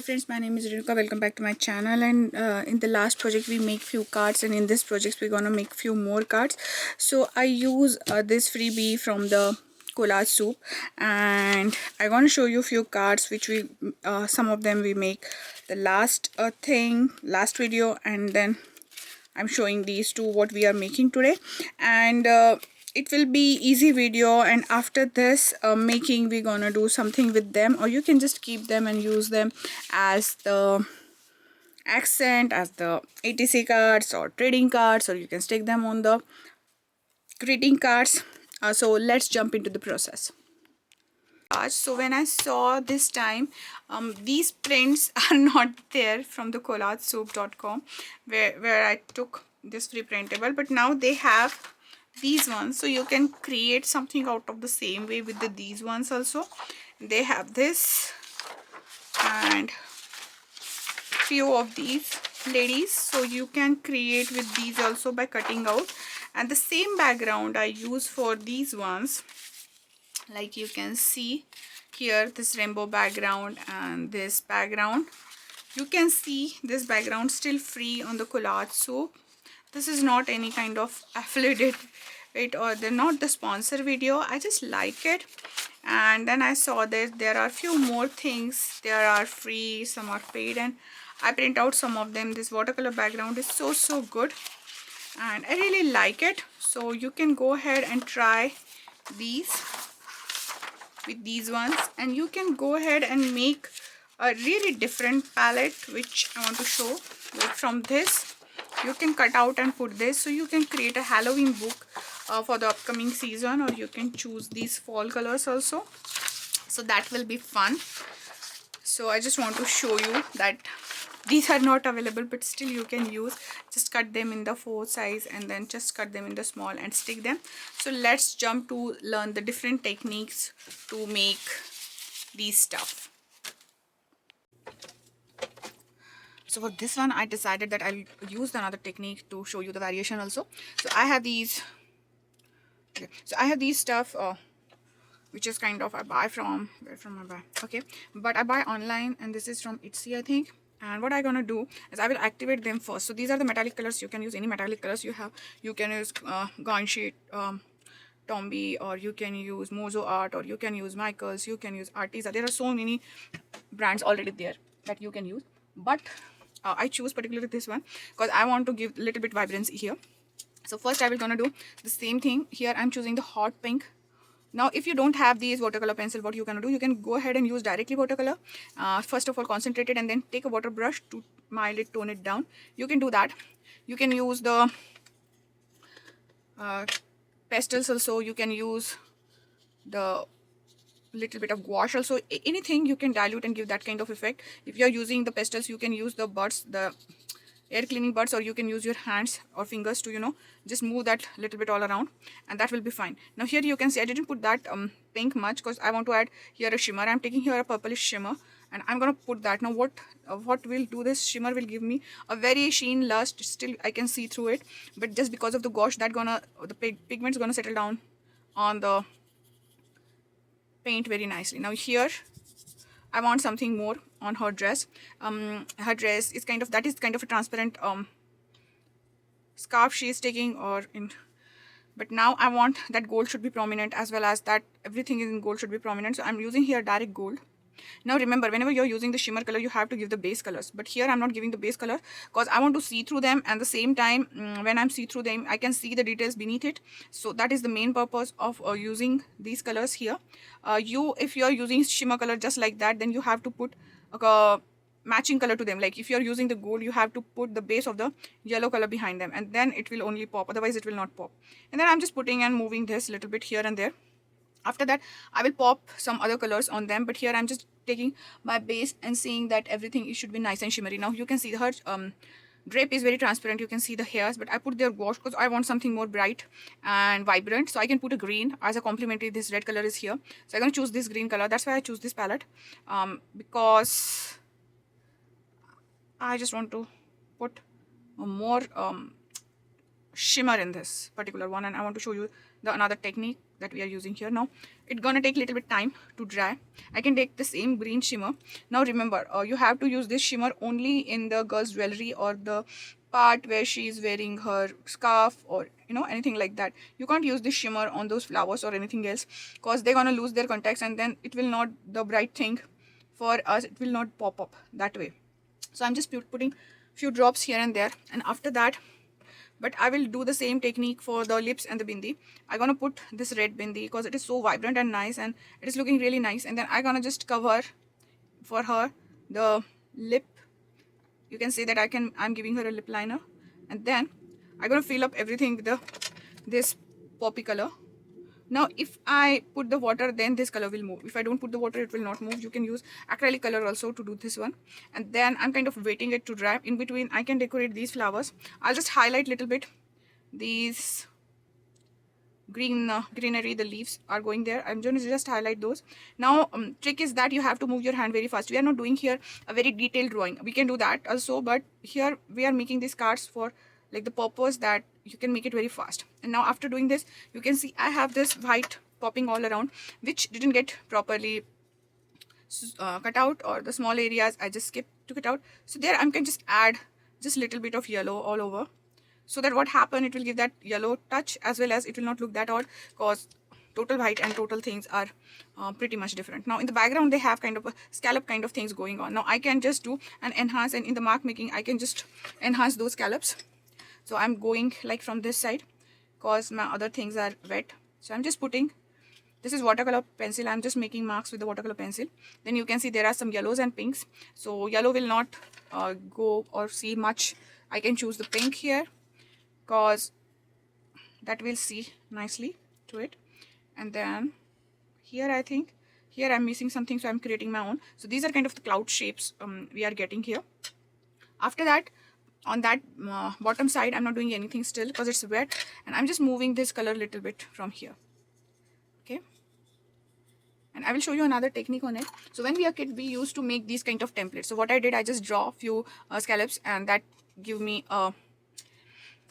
friends, my name is Renuka. Welcome back to my channel. And in the last project we make few cards, and in this project we're gonna make few more cards. So I use this freebie from the collage soup, and I'm gonna show you few cards which we some of them we make the last last video, and then I'm showing these two what we are making today. And it will be easy video, and after this making we're gonna do something with them, or you can just keep them and use them as the accent, as the ATC cards or trading cards, or you can stick them on the greeting cards. So let's jump into the process. So when I saw this time, these prints are not there from the collagesoup.com where I took this free printable, but now they have these ones, so you can create something out of the same way with these ones also. They have this and few of these ladies, so you can create with these also by cutting out. And the same background I use for these ones, like you can see here, this rainbow background and this background. You can see this background still free on the collage soup. This is not any kind of affiliate or they're not the sponsor video. I just like it. And then I saw that there are few more things. There are free, some are paid, and I print out some of them. This watercolor background is so good and I really like it. So you can go ahead and try these with these ones, and you can go ahead and make a really different palette, which I want to show. Like from this you can cut out and put this, so you can create a Halloween book for the upcoming season, or you can choose these fall colors also, so that will be fun. So I just want to show you that these are not available, but still you can use. Just cut them in the 4 size and then just cut them in the small and stick them. So let's jump to learn the different techniques to make these stuff. So for this one I decided that I'll use another technique to show you the variation also. So I have these stuff which is kind of I buy from I buy, okay, but I buy online, and this is from Etsy I think. And what I'm gonna do is I will activate them first. So these are the metallic colors. You can use any metallic colors you have. You can use Gunshit, Tombi, or you can use Mozo Art, or you can use Michaels, you can use Artisa. There are so many brands already there that you can use, but I choose particularly this one because I want to give a little bit vibrancy here. So first I will gonna do the same thing here. I'm choosing the hot pink. Now if you don't have these watercolor pencil, what you can do, you can go ahead and use directly watercolor. First of all concentrate it, and then take a water brush to mildly tone it down. You can do that. You can use the pastels also. You can use the little bit of gouache also. Anything you can dilute and give that kind of effect. If you're using the pastels, you can use the buds, the air cleaning buds, or you can use your hands or fingers to just move that little bit all around, and that will be fine. Now here you can see I didn't put that pink much because I want to add here a shimmer. I'm taking here a purplish shimmer, and I'm gonna put that. Now what will do, this shimmer will give me a very sheen lust. Still I can see through it, but just because of the gouache, that the pigment's gonna settle down on the paint very nicely. Now here I want something more on her dress. Her dress is kind of a transparent scarf she is taking, but now I want that gold should be prominent, as well as that everything in gold should be prominent. So I'm using here direct gold. Now remember, whenever you're using the shimmer color, you have to give the base colors, but here I'm not giving the base color because I want to see through them, and the same time when I'm see through them, I can see the details beneath it. So that is the main purpose of using these colors here. If you're using shimmer color just like that, then you have to put a matching color to them. Like if you're using the gold, you have to put the base of the yellow color behind them, and then it will only pop, otherwise it will not pop. And then I'm just putting and moving this little bit here and there. After that I will pop some other colors on them, but here I'm just taking my base and seeing that everything should be nice and shimmery. Now you can see her drape is very transparent. You can see the hairs, but I put their gouache because I want something more bright and vibrant. So I can put a green as a complementary. This red color is here, so I'm going to choose this green color. That's why I choose this palette, because I just want to put a more shimmer in this particular one, and I want to show you the another technique that we are using here. Now it's gonna take a little bit time to dry. I can take the same green shimmer. Now remember, you have to use this shimmer only in the girl's jewelry or the part where she is wearing her scarf, or you know, anything like that. You can't use this shimmer on those flowers or anything else, because they're gonna lose their contacts, and then it will not, the bright thing for us, it will not pop up that way. So I'm just putting few drops here and there, and after that, but I will do the same technique for the lips and the bindi. I'm gonna put this red bindi because it is so vibrant and nice, and it is looking really nice. And then I'm gonna just cover for her the lip. You can say that I'm giving her a lip liner, and then I'm gonna fill up everything with this poppy color. Now if I put the water, then this color will move. If I don't put the water, it will not move. You can use acrylic color also to do this one. And then I'm kind of waiting it to dry. In between, I can decorate these flowers. I'll just highlight little bit these greenery, the leaves are going there. I'm going to just highlight those. Now trick is that you have to move your hand very fast. We are not doing here a very detailed drawing. We can do that also, but here we are making these cards for like the purpose that you can make it very fast. And now after doing this, you can see I have this white popping all around, which didn't get properly cut out, or the small areas I just took it out. So there I can just add just little bit of yellow all over, so that what happen, it will give that yellow touch, as well as it will not look that odd, because total white and total things are pretty much different. Now in the background, they have kind of a scallop kind of things going on. Now I can just do an enhance, and in the mark making, I can just enhance those scallops. So I'm going like from this side, because my other things are wet. So I'm just putting, this is watercolor pencil, I'm just making marks with the watercolor pencil. Then you can see there are some yellows and pinks. So yellow will not go or see much. I can choose the pink here, because that will see nicely to it. And then here, I think here I'm missing something, so I'm creating my own. So these are kind of the cloud shapes we are getting here. After that, on that bottom side, I'm not doing anything still because it's wet, and I'm just moving this color a little bit from here. Okay, and I will show you another technique on it. So when we are kid, we used to make these kind of templates. So what I did, I just draw a few scallops, and that give me a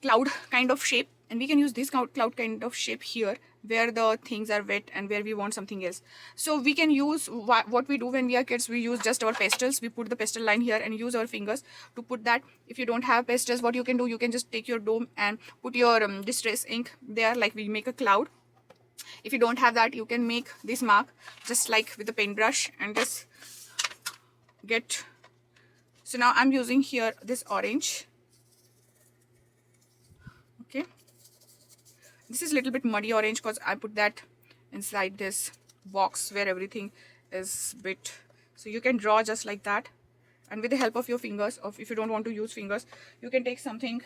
cloud kind of shape. And we can use this cloud kind of shape here, where the things are wet and where we want something else. So we can use what we do when we are kids. We use just our pastels. We put the pastel line here and use our fingers to put that. If you don't have pastels, what you can do, you can just take your dome and put your distress ink there, like we make a cloud. If you don't have that, you can make this mark just like with the paintbrush and just get. So now I'm using here this orange. Okay, this is a little bit muddy orange because I put that inside this box where everything is bit. So you can draw just like that, and with the help of your fingers, or if you don't want to use fingers, you can take something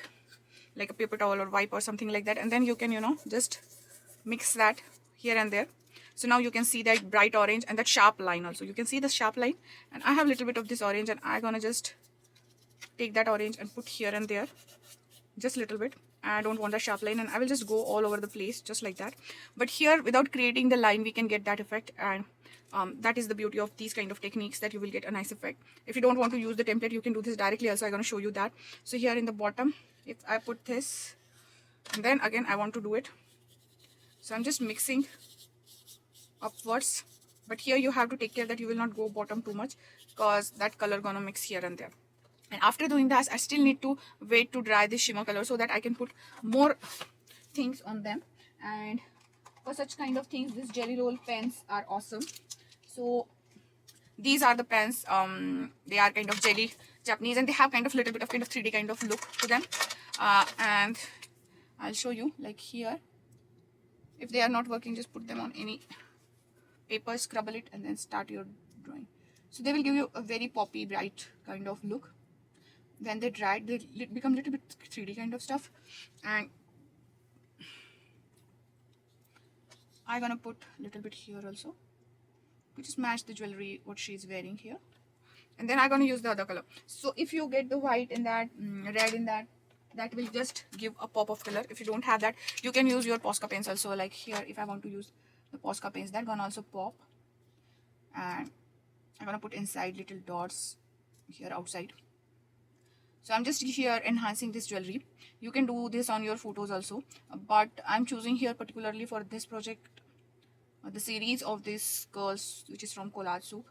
like a paper towel or wipe or something like that, and then you can, you know, just mix that here and there. So now you can see that bright orange and that sharp line also. You can see the sharp line, and I have a little bit of this orange, and I'm gonna just take that orange and put here and there just a little bit. I don't want a sharp line, and I will just go all over the place just like that. But here, without creating the line, we can get that effect, and that is the beauty of these kind of techniques, that you will get a nice effect. If you don't want to use the template, you can do this directly also. I'm going to show you that. So here in the bottom, if I put this, and then again I want to do it, so I'm just mixing upwards. But here you have to take care that you will not go bottom too much, because that color gonna mix here and there. And after doing that, I still need to wait to dry this shimmer color, so that I can put more things on them. And for such kind of things, these jelly roll pens are awesome. So these are the pens. They are kind of jelly Japanese, and they have kind of little bit of kind of 3D kind of look to them. And I'll show you, like here, if they are not working, just put them on any paper, scrabble it, and then start your drawing. So they will give you a very poppy, bright kind of look. When they dry, they become a little bit 3D kind of stuff. And I'm gonna put a little bit here also, to just match the jewelry what she's wearing here. And then I'm gonna use the other color. So if you get the white in that, red in that, that will just give a pop of color. If you don't have that, you can use your Posca pens also. Like here, if I want to use the Posca pens, that gonna also pop. And I'm gonna put inside little dots here outside. So I'm just here enhancing this jewelry. You can do this on your photos also, but I'm choosing here particularly for this project the series of these girls, which is from Collage Soup,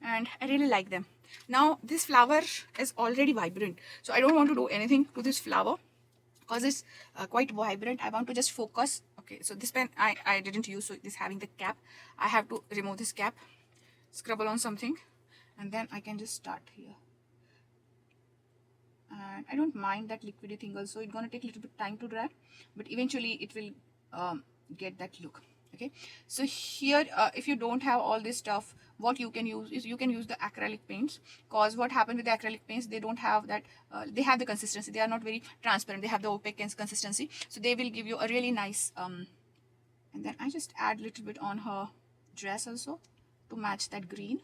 and I really like them. Now this flower is already vibrant, so I don't want to do anything to this flower because it's quite vibrant. I want to just focus. Okay, so this pen I didn't use, so this having the cap, I have to remove this cap, scribble on something, and then I can just start here. And I don't mind that liquidy thing also. It's gonna take a little bit time to dry, but eventually it will get that look. Okay, so here if you don't have all this stuff, what you can use is you can use the acrylic paints, because what happened with the acrylic paints, they don't have that they have the consistency, they are not very transparent, they have the opaque consistency, so they will give you a really nice and then I just add a little bit on her dress also to match that green.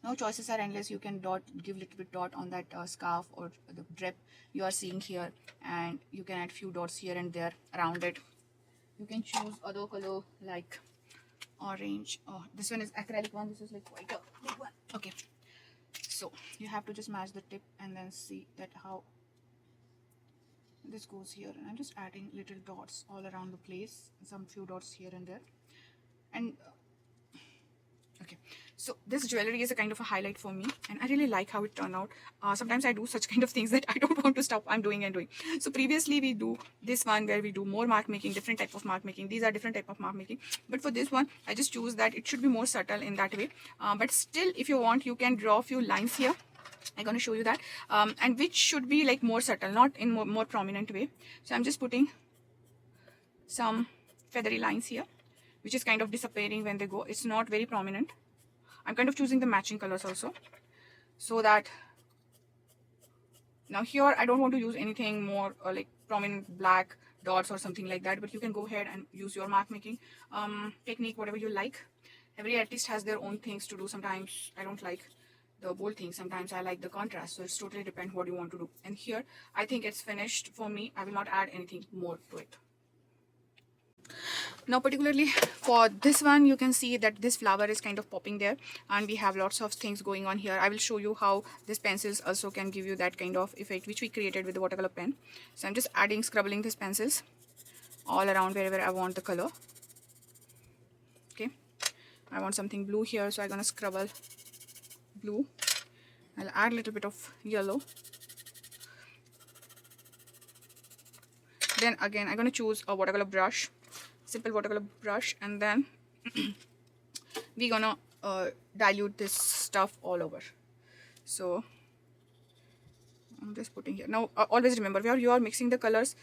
Now choices are endless. You can give little bit dot on that scarf or the drip you are seeing here, and you can add few dots here and there around it. You can choose other color like orange. Oh, this one is acrylic one. This is like quite a big one. Okay, so you have to just match the tip and then see that how this goes here. And I'm just adding little dots all around the place, some few dots here and there, and okay, so this jewelry is a kind of a highlight for me, and I really like how it turned out. Sometimes I do such kind of things that I don't want to stop. I'm doing and doing. So previously we do this one where we do more mark making, different type of mark making. These are different type of mark making, but for this one I just choose that it should be more subtle in that way. But still, if you want, you can draw a few lines here. I'm going to show you that, and which should be like more subtle, not in more prominent way. So I'm just putting some feathery lines here, which is kind of disappearing when they go. It's not very prominent. I'm kind of choosing the matching colors also, so that now here I don't want to use anything more like prominent black dots or something like that, but you can go ahead and use your mark making technique, whatever you like. Every artist has their own things to do. Sometimes I don't like the bold thing, sometimes I like the contrast, so it's totally depend what you want to do. And here I think it's finished for me. I will not add anything more to it. Now particularly for this one, you can see that this flower is kind of popping there, and we have lots of things going on here. I will show you how these pencils also can give you that kind of effect which we created with the watercolor pen. So I'm just adding, scribbling these pencils all around wherever I want the color. Okay, I want something blue here, so I'm gonna scribble blue. I'll add a little bit of yellow. Then again I'm gonna choose a watercolor brush, simple watercolor brush, and then we're gonna dilute this stuff all over. So I'm just putting here. Now always remember, where you are mixing the colors,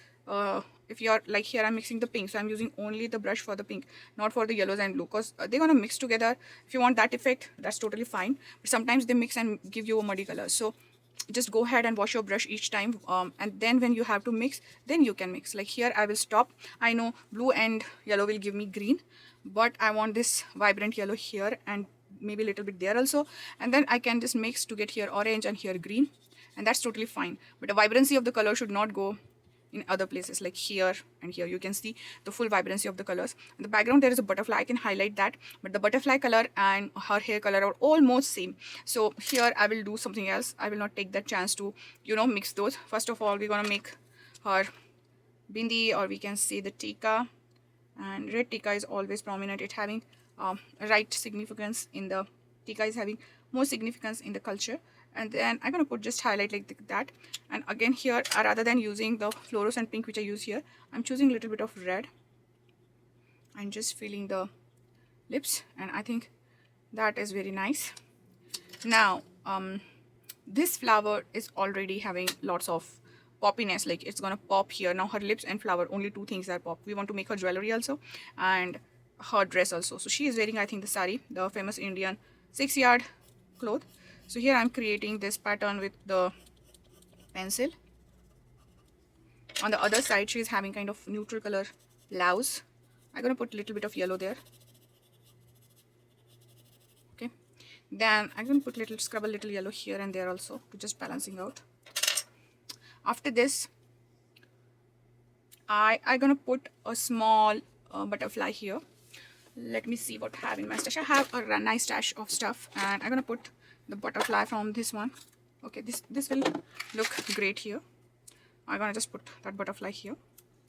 if you are like here I'm mixing the pink, so I'm using only the brush for the pink, not for the yellows and blue, because they're gonna mix together. If you want that effect, that's totally fine, but sometimes they mix and give you a muddy color. So just go ahead and wash your brush each time, and then when you have to mix, then you can mix. Like here I will stop. I know blue and yellow will give me green, but I want this vibrant yellow here and maybe a little bit there also, and then I can just mix to get here orange and here green, and that's totally fine. But the vibrancy of the color should not go in other places, like here and here. You can see the full vibrancy of the colors. In the background there is a butterfly, I can highlight that, but the butterfly color and her hair color are almost same. So here I will do something else. I will not take that chance to, you know, mix those. First of all, we're gonna make her bindi, or we can say the tika, and red tika is always prominent. It having right significance in the tika, is having more significance in the culture. And then I'm gonna put just highlight like that. And again here, rather than using the fluorescent pink which I use here, I'm choosing a little bit of red. I'm just filling the lips, and I think that is very nice. Now this flower is already having lots of poppiness, like it's gonna pop here. Now her lips and flower, only two things are pop. We want to make her jewelry also and her dress also. So she is wearing, I think, the sari, the famous Indian 6-yard cloth. So here I'm creating this pattern with the pencil. On the other side she is having kind of neutral color blouse. I'm gonna put a little bit of yellow there. Okay, then I'm gonna put little, scrub a little yellow here and there also, to just balancing out. After this I'm gonna put a small butterfly here. Let me see what I have in my stash. I have a nice stash of stuff, and I'm gonna put the butterfly from this one. Okay, this will look great here. I'm gonna just put that butterfly here.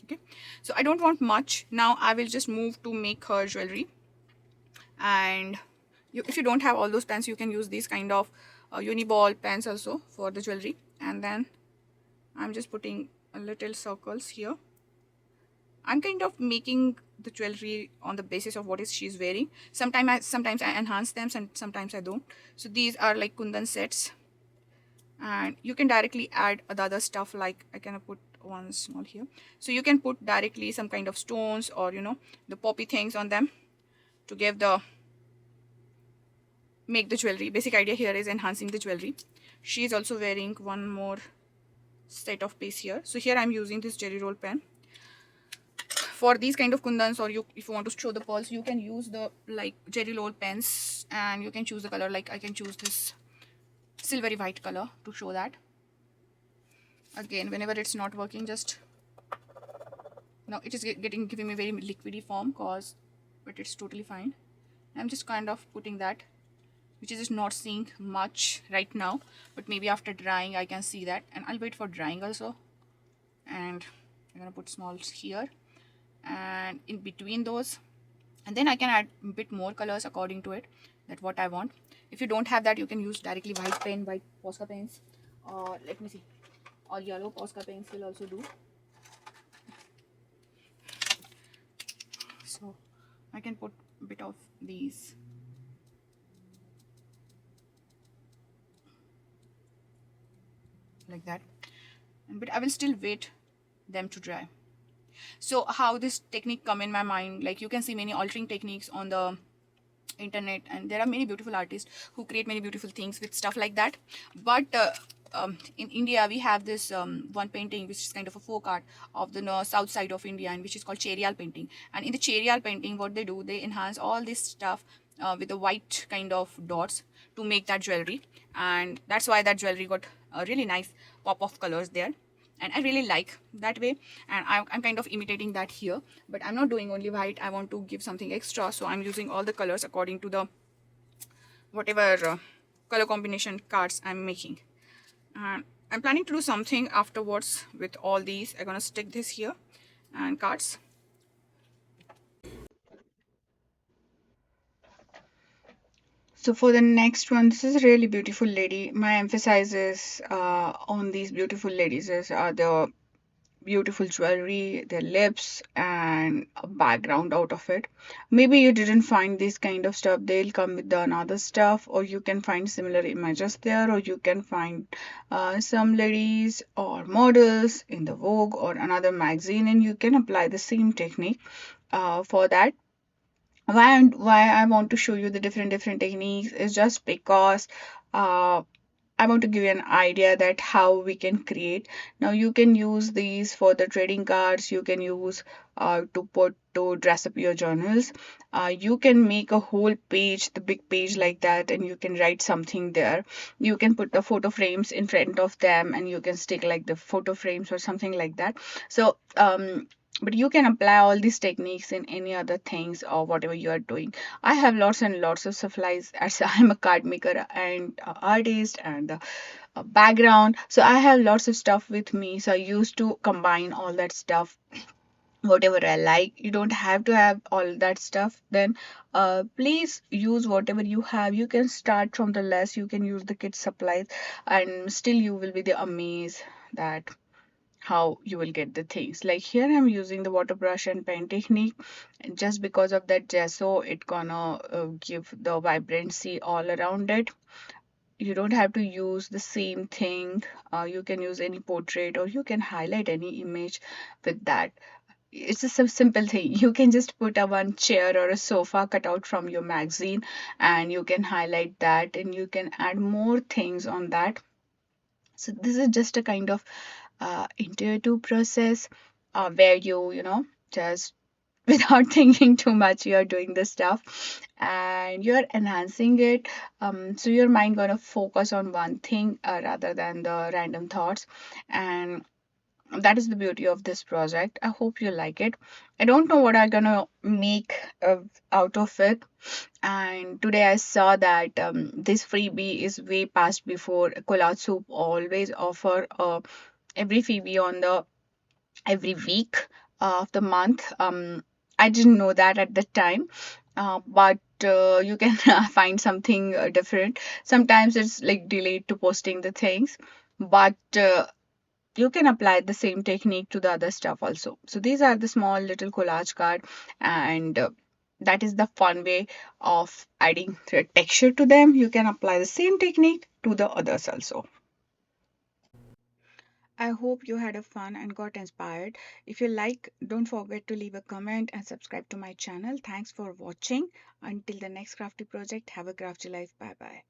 Okay, so I don't want much. Now I will just move to make her jewelry. And if you don't have all those pens, you can use these kind of uniball pens also for the jewelry. And then I'm just putting a little circles here. I'm kind of making the jewelry on the basis of what is she's wearing. Sometimes I enhance them, and sometimes I don't. So these are like kundan sets, and you can directly add the other stuff. Like I can put one small here, so you can put directly some kind of stones or the poppy things on them to give the make the jewelry. Basic idea here is enhancing the jewelry. She is also wearing one more set of piece here. So here I'm using this jelly roll pen for these kind of kundans, or if you want to show the pearls, you can use the like jelly roll pens, and you can choose the color. Like I can choose this silvery white color to show that. Again, whenever it's not working, just now it is giving me very liquidy form, but it's totally fine. I'm just kind of putting that, which is just not seeing much right now, but maybe after drying I can see that, and I'll wait for drying also. And I'm gonna put smalls here and in between those, and then I can add a bit more colors according to it, that what I want. If you don't have that, you can use directly white Posca pens, or let me see, or yellow Posca pens will also do. So I can put a bit of these. Like that, but I will still wait them to dry. So how this technique come in my mind, like you can see many altering techniques on the internet, and there are many beautiful artists who create many beautiful things with stuff like that. But in India we have this one painting which is kind of a folk art of the south side of India, and which is called cherial painting. And in the cherial painting, what they do, they enhance all this stuff with the white kind of dots to make that jewelry, and that's why that jewelry got a really nice pop of colors there, and I really like that way. And I'm kind of imitating that here, but I'm not doing only white. I want to give something extra, so I'm using all the colors according to the whatever color combination cards I'm making. And I'm planning to do something afterwards with all these. I'm gonna stick this here and cards. So for the next one, this is a really beautiful lady. My emphasis is on these beautiful ladies is the beautiful jewelry, their lips, and a background out of it. Maybe you didn't find this kind of stuff, they'll come with the another stuff, or you can find similar images there, or you can find some ladies or models in the Vogue or another magazine, and you can apply the same technique for that. Why I want to show you the different techniques is just because uh, I want to give you an idea that how we can create. Now you can use these for the trading cards. You can use to dress up your journals. You can make a whole page, the big page like that, and you can write something there. You can put the photo frames in front of them, and you can stick like the photo frames or something like that. So but you can apply all these techniques in any other things or whatever you are doing. I have lots and lots of supplies as I'm a card maker and artist and background. So I have lots of stuff with me. So I used to combine all that stuff, whatever I like. You don't have to have all that stuff. Then please use whatever you have. You can start from the less. You can use the kit supplies, and still you will be the amazed that how you will get the things. Like here I'm using the water brush and pen technique, and just because of that gesso it gonna give the vibrancy all around it. You don't have to use the same thing. You can use any portrait, or you can highlight any image with that. It's a simple thing. You can just put a one chair or a sofa cut out from your magazine, and you can highlight that, and you can add more things on that. So this is just a kind of intuitive process where you just without thinking too much you're doing this stuff and you're enhancing it. So your mind gonna focus on one thing rather than the random thoughts. And that is the beauty of this project. I hope you like it. I don't know what I'm gonna make out of it. And today I saw that this freebie is way past before. Collage Soup always offer every freebie on the every week of the month. I didn't know that at the time, but you can find something different. Sometimes it's like delayed to posting the things, but you can apply the same technique to the other stuff also. So these are the small little collage card, and that is the fun way of adding the texture to them. You can apply the same technique to the others also. I hope you had a fun and got inspired. If you like, don't forget to leave a comment and subscribe to my channel. Thanks for watching. Until the next crafty project, have a crafty life. Bye bye.